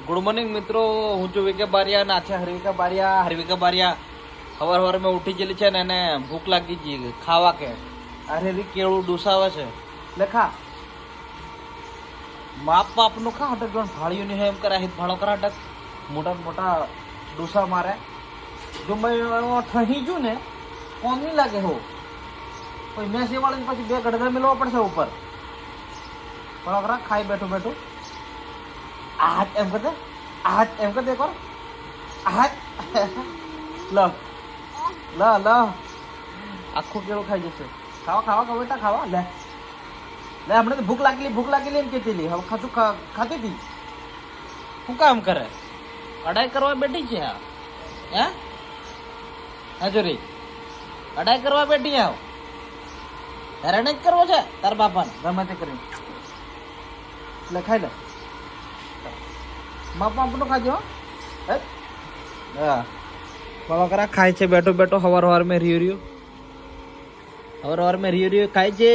Good morning મિત્રો, હું છું વિકે બારિયા ને આ છે હરવિકા બારિયા. સવાર મેં ઉઠી ગયેલી છે ને એને ભૂખ લાગી ગઈ ખાવા કે અરે રી કેળું ડૂસાવે છે એટલે ખા માપનું ખા હટક જોન ફાળ્યું નહીં એમ કરે ફાળો કરા હટક મોટા ડૂસા મારે જો મેં ઠહી જુ ને કોમ નહીં લાગે હો પછી મેં સેવાળીને પછી બે ગડગડ મેળવવા પડશે ઉપર ફાળો કરા ખાઈ બેઠું આજ એમ કરતે કર આજ લ આખું કેળું ખાઈ જશે ખાવા બેટા ખાવા લે હમણાં તો ભૂખ લાગેલી એમ કેતી હવે ખાતું ખાતી હતી શું કામ કરે અડાઈ કરવા બેઠી છે હે જોરી અડાઈ કરવા બેઠી આવ હેરાન જ કરવો છે તાર બાપાને ગમે તે કરીને એટલે ખાઈ લે માપનું ખાજો હા ફળો કરા ખાય છે બેઠો હવાર મેં રીયું ખાય છે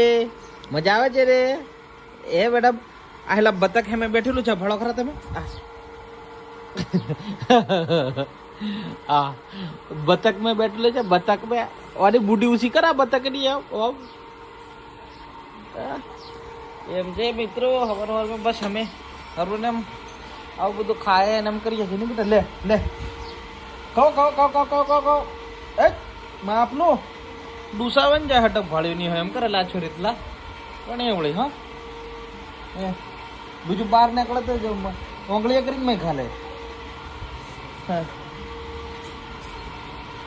મજા આવે છે રે એ બેટા આહેલા બતક હે મેં બેઠેલું છે ફળો ખરા તમે હા બતક મેં બેઠેલું છે બતક મેં વારી બુડી ઉસી કરા બતક ની આવ એમ છે મિત્રો હવાર મેં બસ અમે હરવું ને આવું બધું ખાય ને એમ કરીએ છીએ ને બેટા લે કહો એ માં આપનું ડૂસાવે ને જાય હટક ભાડ્યું નહીં હોય એમ કરે લાછો રીતલા પણ એવળી હા બીજું બહાર નીકળે તો ઓંગળીએ કરીને મેં ખાલે હા